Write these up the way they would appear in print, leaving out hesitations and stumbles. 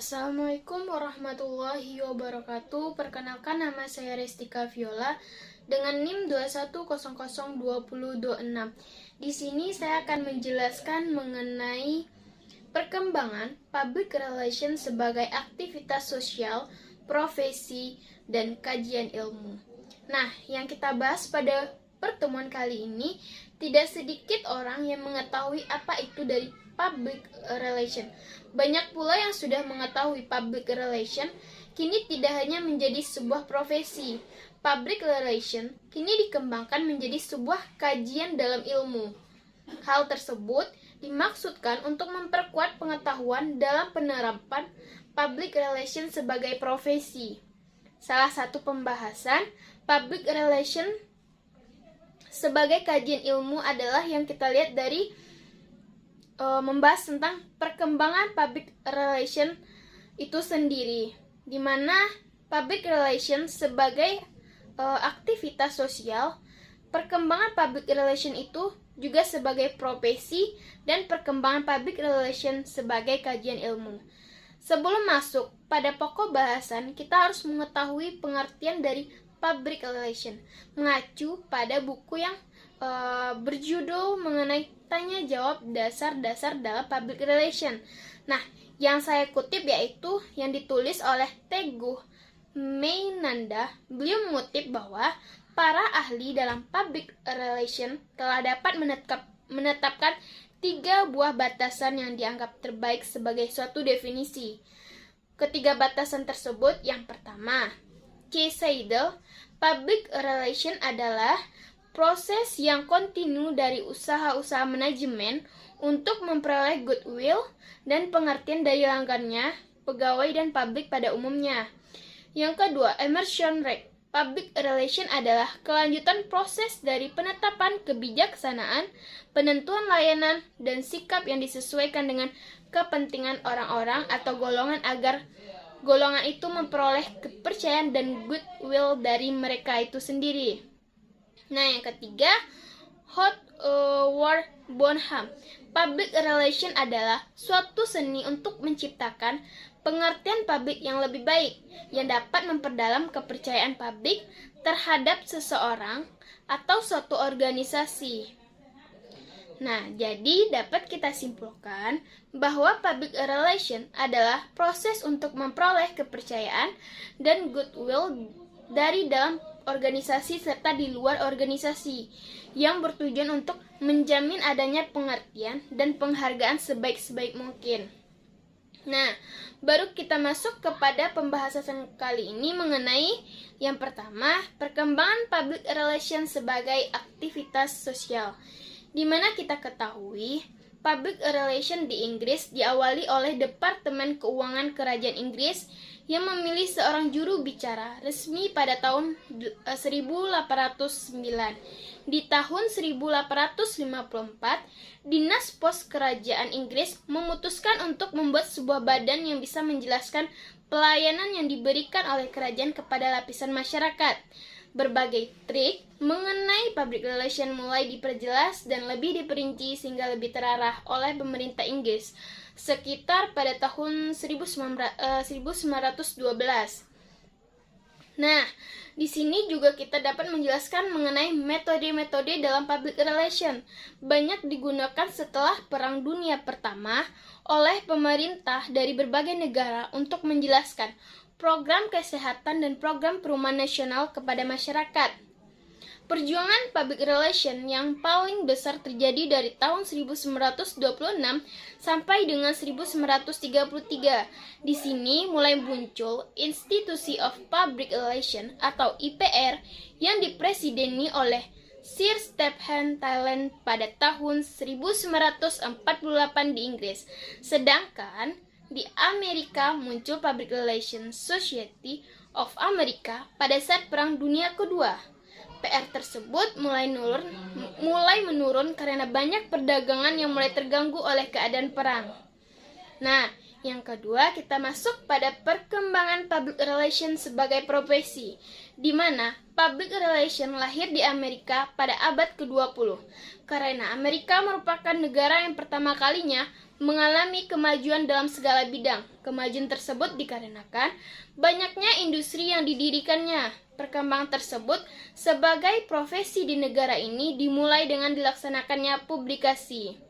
Assalamualaikum warahmatullahi wabarakatuh. Perkenalkan, nama saya Restika Viola dengan NIM 21002026. Di sini saya akan menjelaskan mengenai perkembangan public relation sebagai aktivitas sosial, profesi, dan kajian ilmu. Nah, yang kita bahas pada pertemuan kali ini, tidak sedikit orang yang mengetahui apa itu dari public relation. Banyak pula yang sudah mengetahui public relation, kini tidak hanya menjadi sebuah profesi. Public relation kini dikembangkan menjadi sebuah kajian dalam ilmu. Hal tersebut dimaksudkan untuk memperkuat pengetahuan dalam penerapan public relation sebagai profesi. Salah satu pembahasan public relation sebagai kajian ilmu adalah yang kita lihat dari membahas tentang perkembangan public relation itu sendiri, di mana public relation sebagai aktivitas sosial, perkembangan public relation itu juga sebagai profesi, dan perkembangan public relation sebagai kajian ilmu. Sebelum masuk pada pokok bahasan, kita harus mengetahui pengertian dari public relation, mengacu pada buku yang berjudul mengenai tanya jawab dasar-dasar dalam public relation. Nah, yang saya kutip yaitu yang ditulis oleh Teguh Mainanda. Beliau mengutip bahwa para ahli dalam public relation telah dapat menetapkan 3 buah batasan yang dianggap terbaik sebagai suatu definisi. Ketiga batasan tersebut, yang pertama, Seidel, public relation adalah proses yang kontinu dari usaha-usaha manajemen untuk memperoleh goodwill dan pengertian dari langgannya, pegawai, dan publik pada umumnya. Yang kedua, Emerson Rate. Public relation adalah kelanjutan proses dari penetapan kebijaksanaan, penentuan layanan, dan sikap yang disesuaikan dengan kepentingan orang-orang atau golongan agar golongan itu memperoleh kepercayaan dan goodwill dari mereka itu sendiri. Nah, yang ketiga, Howard Bonham. Public relation adalah suatu seni untuk menciptakan pengertian publik yang lebih baik, yang dapat memperdalam kepercayaan publik terhadap seseorang atau suatu organisasi. Nah, jadi dapat kita simpulkan bahwa public relation adalah proses untuk memperoleh kepercayaan dan goodwill dari dalam organisasi serta di luar organisasi, yang bertujuan untuk menjamin adanya pengertian dan penghargaan sebaik-sebaik mungkin. Nah, baru kita masuk kepada pembahasan kali ini mengenai yang pertama, perkembangan public relation sebagai aktivitas sosial, di mana kita ketahui public relation di Inggris diawali oleh Departemen Keuangan Kerajaan Inggris yang memilih seorang juru bicara resmi pada tahun 1809. Di tahun 1854, Dinas Pos Kerajaan Inggris memutuskan untuk membuat sebuah badan yang bisa menjelaskan pelayanan yang diberikan oleh kerajaan kepada lapisan masyarakat. Berbagai trik mengenai public relation mulai diperjelas dan lebih diperinci sehingga lebih terarah oleh pemerintah Inggris sekitar pada tahun 1912. Nah, di sini juga kita dapat menjelaskan mengenai metode-metode dalam public relation. Banyak digunakan setelah Perang Dunia Pertama oleh pemerintah dari berbagai negara untuk menjelaskan program kesehatan dan program perumahan nasional kepada masyarakat. Perjuangan public relation yang paling besar terjadi dari tahun 1926 sampai dengan 1933. Di sini mulai muncul Institute of Public Relations atau IPR yang dipresideni oleh Sir Stephen Thailand pada tahun 1948 di Inggris. Sedangkan di Amerika muncul Public Relations Society of America pada saat Perang Dunia Kedua. PR tersebut mulai menurun karena banyak perdagangan yang mulai terganggu oleh keadaan perang. Nah, Yang kedua, kita masuk pada perkembangan public relations sebagai profesi, di mana public relation lahir di Amerika pada abad ke-20. Karena Amerika merupakan negara yang pertama kalinya mengalami kemajuan dalam segala bidang. Kemajuan tersebut dikarenakan banyaknya industri yang didirikannya. Perkembangan tersebut sebagai profesi di negara ini dimulai dengan dilaksanakannya publikasi.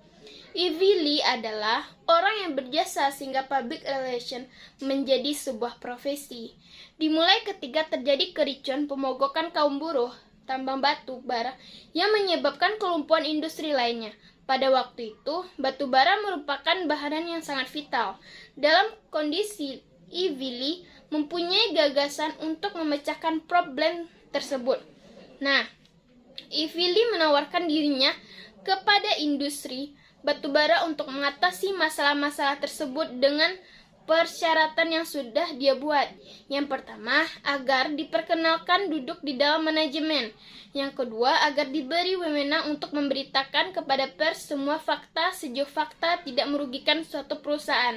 Ivy Lee adalah orang yang berjasa sehingga public relation menjadi sebuah profesi. Dimulai ketika terjadi kericuan pemogokan kaum buruh tambang batu bara yang menyebabkan kelumpuhan industri lainnya. Pada waktu itu, batu bara merupakan bahan yang sangat vital. Dalam kondisi Ivy Lee mempunyai gagasan untuk memecahkan problem tersebut. Nah, Ivy Lee menawarkan dirinya kepada industri batubara untuk mengatasi masalah-masalah tersebut dengan persyaratan yang sudah dia buat. Yang pertama, agar diperkenalkan duduk di dalam manajemen. Yang kedua, agar diberi wewenang untuk memberitakan kepada pers semua fakta sejauh fakta tidak merugikan suatu perusahaan.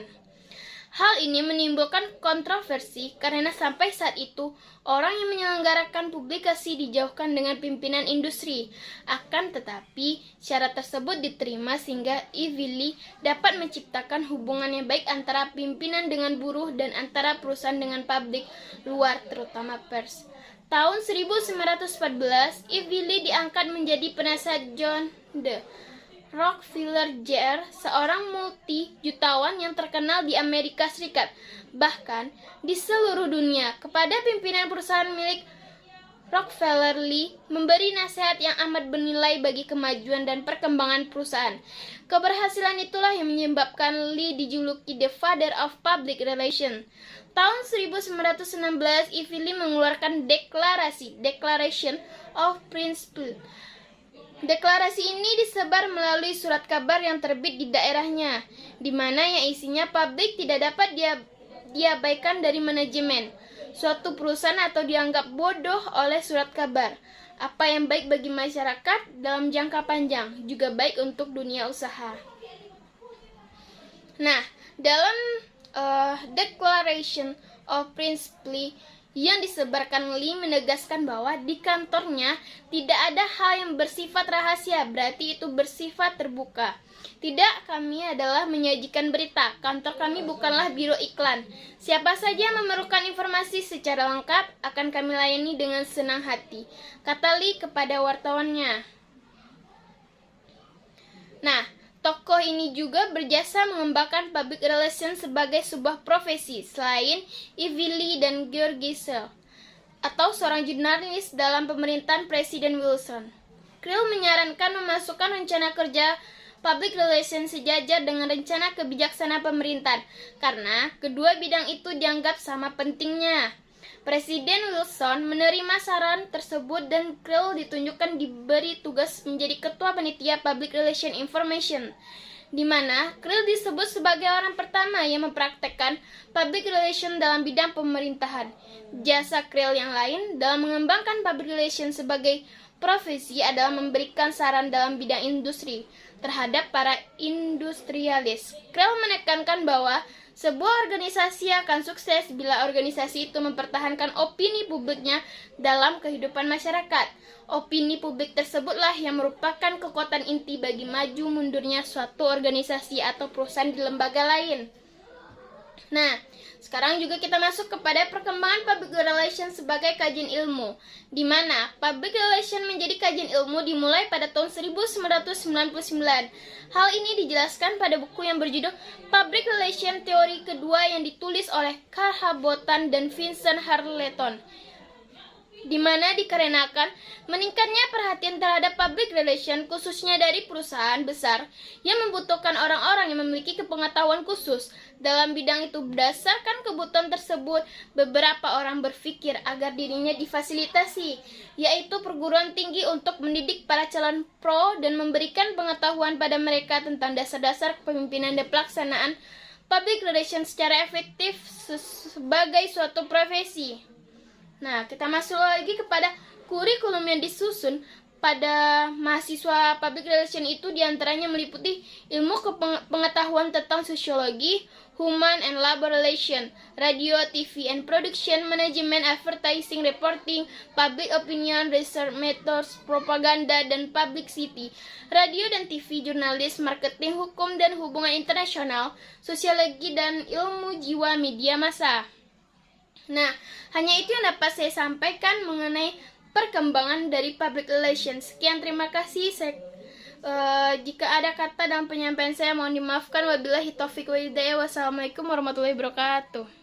Hal ini menimbulkan kontroversi karena sampai saat itu orang yang menyelenggarakan publikasi dijauhkan dengan pimpinan industri. Akan tetapi syarat tersebut diterima sehingga Ivy Lee dapat menciptakan hubungan yang baik antara pimpinan dengan buruh dan antara perusahaan dengan publik luar terutama pers. Tahun 1914, Ivy Lee diangkat menjadi penasihat John D. Rockefeller Jr., seorang multi-jutawan yang terkenal di Amerika Serikat, bahkan di seluruh dunia. Kepada pimpinan perusahaan milik Rockefeller, Lee memberi nasihat yang amat bernilai bagi kemajuan dan perkembangan perusahaan. Keberhasilan itulah yang menyebabkan Lee dijuluki The Father of Public Relations. Tahun 1916, Ivy Lee mengeluarkan deklarasi Declaration of Principles. Deklarasi ini disebar melalui surat kabar yang terbit di daerahnya, di mana yang isinya publik tidak dapat diabaikan dari manajemen suatu perusahaan atau dianggap bodoh oleh surat kabar. Apa yang baik bagi masyarakat dalam jangka panjang juga baik untuk dunia usaha. Nah, dalam Declaration of Principles yang disebarkan, Lee menegaskan bahwa di kantornya tidak ada hal yang bersifat rahasia, berarti itu bersifat terbuka. Tidak, kami adalah menyajikan berita. Kantor kami bukanlah biro iklan. Siapa saja yang memerlukan informasi secara lengkap akan kami layani dengan senang hati, kata Lee kepada wartawannya. Nah, tokoh ini juga berjasa mengembangkan public relations sebagai sebuah profesi selain Ivy Lee dan George Sell, atau seorang jurnalis dalam pemerintahan Presiden Wilson. Krill menyarankan memasukkan rencana kerja public relations sejajar dengan rencana kebijaksanaan pemerintahan karena kedua bidang itu dianggap sama pentingnya. Presiden Wilson menerima saran tersebut dan Krill ditunjukkan diberi tugas menjadi ketua panitia Public Relation Information, di mana Krill disebut sebagai orang pertama yang mempraktekkan public relation dalam bidang pemerintahan. Jasa Krill yang lain dalam mengembangkan public relation sebagai profesi adalah memberikan saran dalam bidang industri terhadap para industrialis. Krill menekankan bahwa sebuah organisasi akan sukses bila organisasi itu mempertahankan opini publiknya dalam kehidupan masyarakat. Opini publik tersebutlah yang merupakan kekuatan inti bagi maju mundurnya suatu organisasi atau perusahaan di lembaga lain. Nah, sekarang juga kita masuk kepada perkembangan public relations sebagai kajian ilmu, di mana public relation menjadi kajian ilmu dimulai pada tahun 1999. Hal ini dijelaskan pada buku yang berjudul Public Relation Teori Kedua yang ditulis oleh Carl Habotan dan Vincent Harleton, di mana dikarenakan meningkatnya perhatian terhadap public relation khususnya dari perusahaan besar yang membutuhkan orang-orang yang memiliki kepengetahuan khusus dalam bidang itu. Berdasarkan kebutuhan tersebut, beberapa orang berpikir agar dirinya difasilitasi, yaitu perguruan tinggi untuk mendidik para calon pro dan memberikan pengetahuan pada mereka tentang dasar-dasar kepemimpinan dan pelaksanaan public relation secara efektif sebagai suatu profesi. Nah, kita masuk lagi kepada kurikulum yang disusun pada mahasiswa public relation itu diantaranya meliputi ilmu pengetahuan tentang sosiologi, human and labor relation, radio, TV and production, management, advertising, reporting, public opinion, research methods, propaganda, dan publicity, radio dan TV, jurnalis, marketing, hukum dan hubungan internasional, sosiologi, dan ilmu jiwa media massa. Nah, hanya itu yang dapat saya sampaikan mengenai perkembangan dari public relations. Sekian, terima kasih. Jika ada kata dalam penyampaian saya mohon dimaafkan. Wabillahi taufiq wal hidayah. Wassalamualaikum warahmatullahi wabarakatuh.